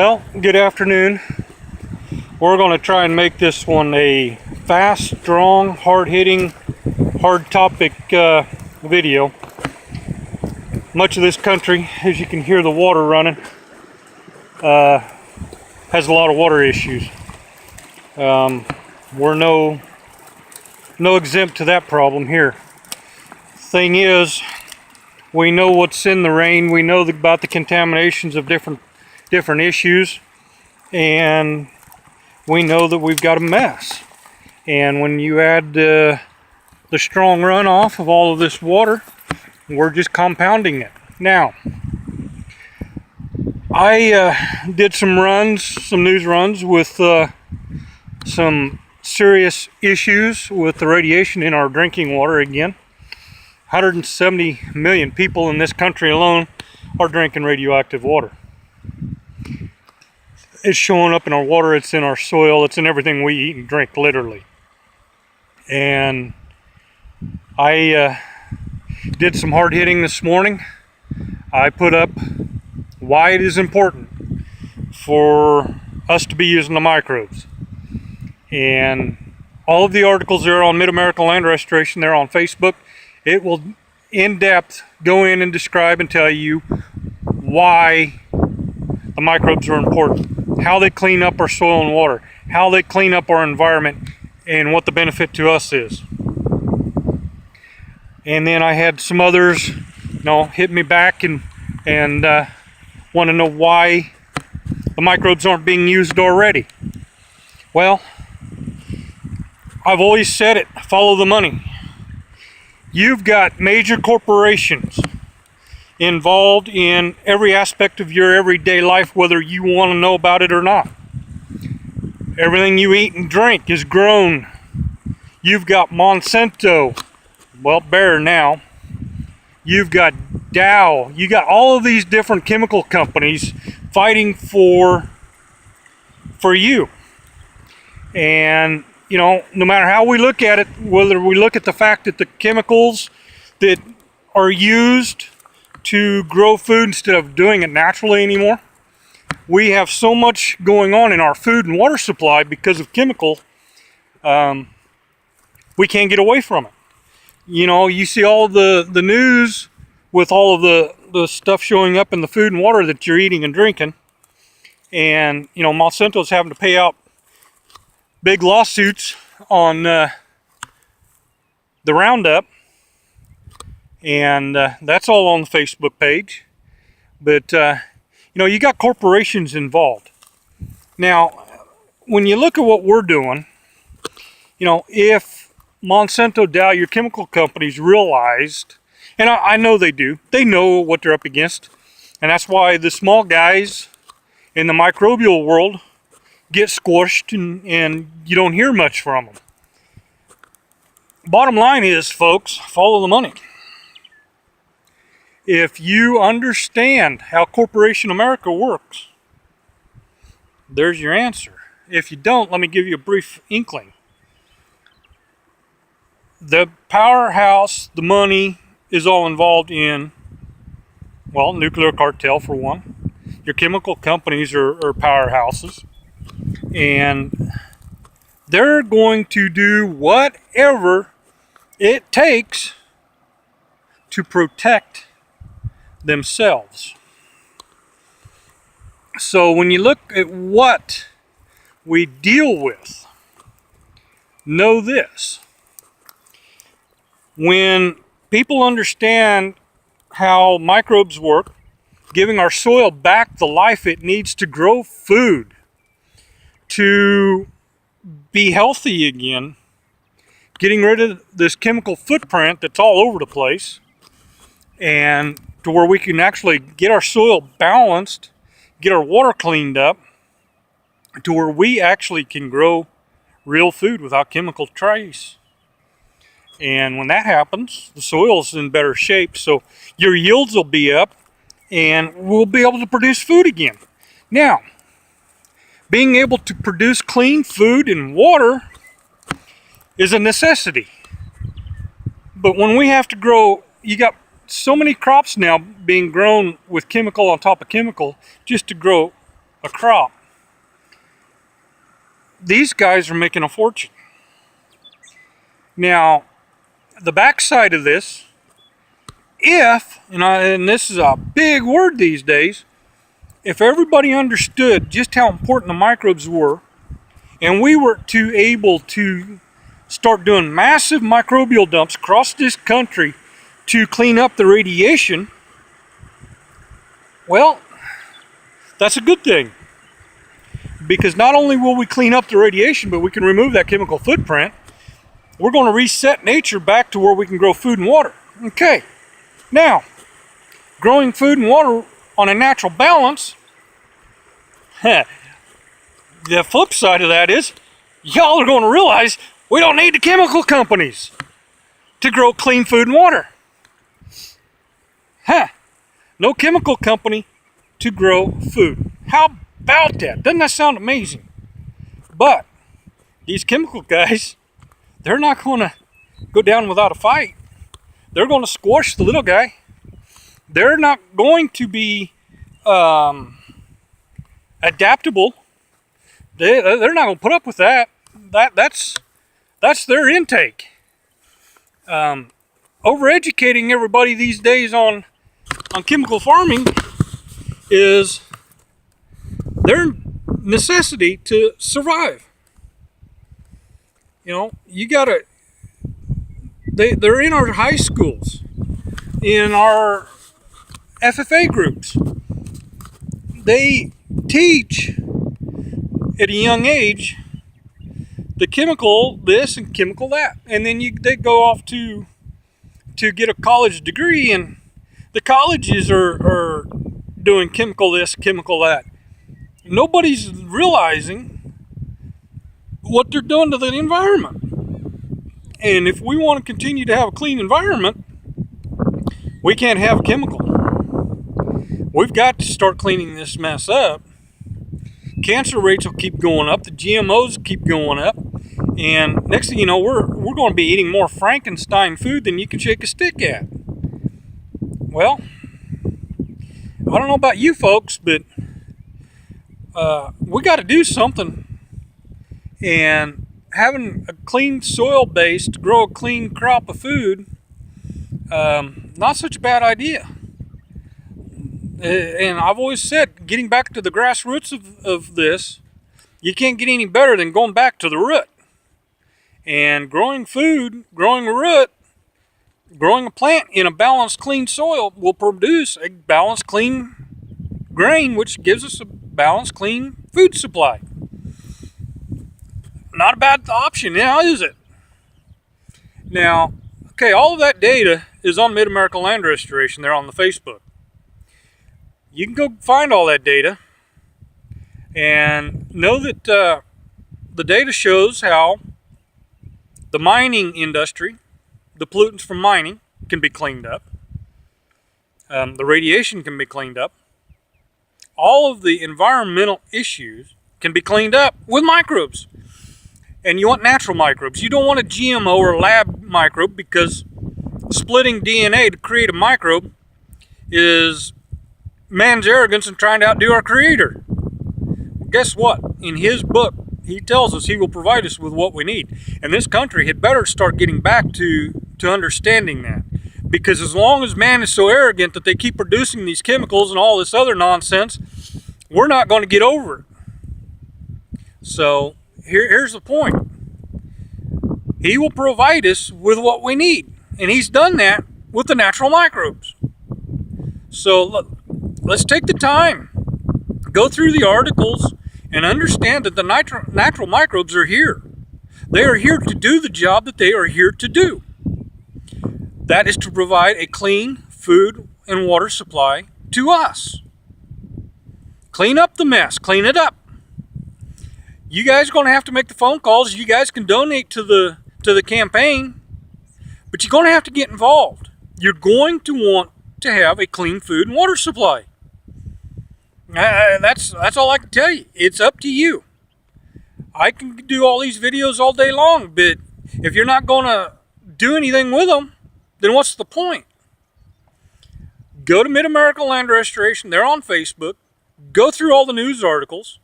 Well, good afternoon. We're going to try and make this one a fast, strong, hard-hitting, hard topic video. Much of this country, as you can hear the water running, has a lot of water issues. We're no exempt to that problem here. Thing is, we know what's in the rain. We know about the contaminations of different issues, and we know that we've got a mess. And when you add the strong runoff of all of this water, we're just compounding it. Now, I did some news runs with some serious issues with the radiation in our drinking water again. 170 million people in this country alone are drinking radioactive water. It's showing up in our water, it's in our soil, it's in everything we eat and drink, literally. And I did some hard hitting this morning. I put up why it is important for us to be using the microbes. And all of the articles there on Mid-American Land Restoration, they're on Facebook. It will in depth go in and describe and tell you why the microbes are important, how they clean up our soil and water, how they clean up our environment, and what the benefit to us is. And then I had some others, hit me back and want to know why the microbes aren't being used already. Well, I've always said it, follow the money. You've got major corporations involved in every aspect of your everyday life, whether you want to know about it or not. Everything you eat and drink is grown. You've got Monsanto, well, Bayer now. You've got Dow. You got all of these different chemical companies fighting for you. And no matter how we look at it, whether we look at the fact that the chemicals that are used to grow food instead of doing it naturally anymore, we have so much going on in our food and water supply because of chemical, we can't get away from it. You see all the news with all of the stuff showing up in the food and water that you're eating and drinking. And, Monsanto's having to pay out big lawsuits on the Roundup, and that's all on the Facebook page. But you got corporations involved. Now, when you look at what we're doing, if Monsanto, Dow, your chemical companies realized, and I know they do, they know what they're up against, and that's why the small guys in the microbial world get squished and you don't hear much from them. Bottom line is, folks, follow the money. If you understand how Corporation America works, there's your answer. If you don't, let me give you a brief inkling. The powerhouse, the money, is all involved in, well, nuclear cartel for one. Your chemical companies are powerhouses. And they're going to do whatever it takes to protect themselves. So when you look at what we deal with, know this. When people understand how microbes work, giving our soil back the life it needs to grow food, to be healthy again, getting rid of this chemical footprint that's all over the place, and to where we can actually get our soil balanced, get our water cleaned up, to where we actually can grow real food without chemical trace. And when that happens, the soil's in better shape, so your yields will be up, and we'll be able to produce food again. Now, being able to produce clean food and water is a necessity. But when we have to grow, you got so many crops now being grown with chemical on top of chemical just to grow a crop. These guys are making a fortune. Now, the backside of this, and this is a big word these days, if everybody understood just how important the microbes were, and we were able to start doing massive microbial dumps across this country to clean up the radiation, well, that's a good thing. Because not only will we clean up the radiation, but we can remove that chemical footprint. We're going to reset nature back to where we can grow food and water. Okay, now, growing food and water on a natural balance, the flip side of that is, y'all are going to realize we don't need the chemical companies to grow clean food and water. No chemical company to grow food. How about that? Doesn't that sound amazing? But these chemical guys, they're not going to go down without a fight. They're going to squash the little guy. They're not going to be adaptable. They're not going to put up with that. That's their intake. Overeducating everybody these days on chemical farming is their necessity to survive. You know, you gotta, they're in our high schools, in our FFA groups. They teach at a young age the chemical this and chemical that. And then they go off to get a college degree, and the colleges are doing chemical this, chemical that. Nobody's realizing what they're doing to the environment. And if we want to continue to have a clean environment, we can't have chemical. We've got to start cleaning this mess up. Cancer rates will keep going up. The GMOs keep going up. And next thing you know, we're going to be eating more Frankenstein food than you can shake a stick at. Well, I don't know about you folks, but we got to do something. And having a clean soil base to grow a clean crop of food, not such a bad idea. And I've always said, getting back to the grassroots of this, you can't get any better than going back to the root. And growing food, growing a root, growing a plant in a balanced, clean soil will produce a balanced, clean grain, which gives us a balanced, clean food supply. Not a bad option now, is it? Now, okay, all of that data is on Mid-America Land Restoration there on the Facebook. You can go find all that data and know that the data shows how the mining industry, the pollutants from mining, can be cleaned up. The radiation can be cleaned up. All of the environmental issues can be cleaned up with microbes. And you want natural microbes. You don't want a GMO or a lab microbe, because splitting DNA to create a microbe is man's arrogance in trying to outdo our Creator. Guess what? In His book, He tells us He will provide us with what we need. And this country had better start getting back to understanding that. Because as long as man is so arrogant that they keep producing these chemicals and all this other nonsense, we're not going to get over it. So here's the point. He will provide us with what we need. And He's done that with the natural microbes. So let's take the time, go through the articles, and understand that the natural microbes are here. They are here to do the job that they are here to do. That is to provide a clean food and water supply to us. Clean up the mess. Clean it up. You guys are going to have to make the phone calls. You guys can donate to the campaign, but you're going to have to get involved. You're going to want to have a clean food and water supply. That's all I can tell you. It's up to you. I can do all these videos all day long, but if you're not going to do anything with them, then what's the point? Go to Mid-America Land Restoration. They're on Facebook. go through all the news articles.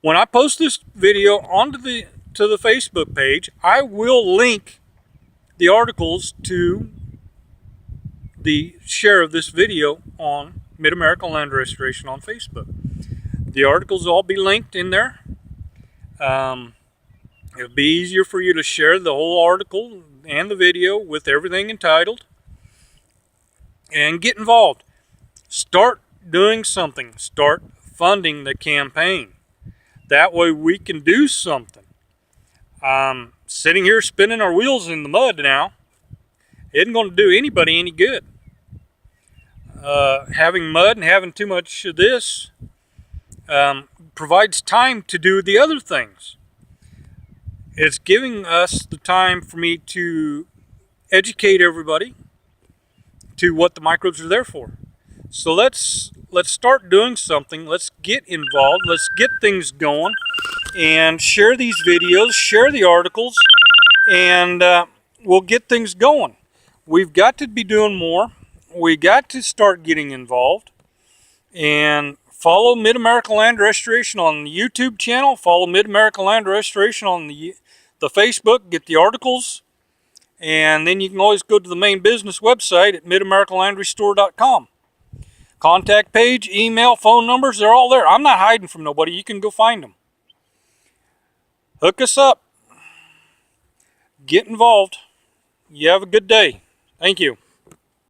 When I post this video onto the Facebook page, I will link the articles to the share of this video on Mid-American Land Restoration on Facebook. The articles will all be linked in there. It'll be easier for you to share the whole article and the video with everything entitled. And get involved. Start doing something. Start funding the campaign. That way we can do something. Sitting here spinning our wheels in the mud now isn't going to do anybody any good. Having mud and having too much of this provides time to do the other things. It's giving us the time for me to educate everybody to what the microbes are there for. So let's start doing something. Let's get involved. Let's get things going and share these videos, share the articles, and we'll get things going. We've got to be doing more. We got to start getting involved. And follow Mid-American Land Restoration on the YouTube channel. Follow Mid-American Land Restoration on the Facebook. Get the articles. And then you can always go to the main business website at midamericanlandrestore.com. Contact page, email, phone numbers, they're all there. I'm not hiding from nobody. You can go find them. Hook us up. Get involved. You have a good day. Thank you.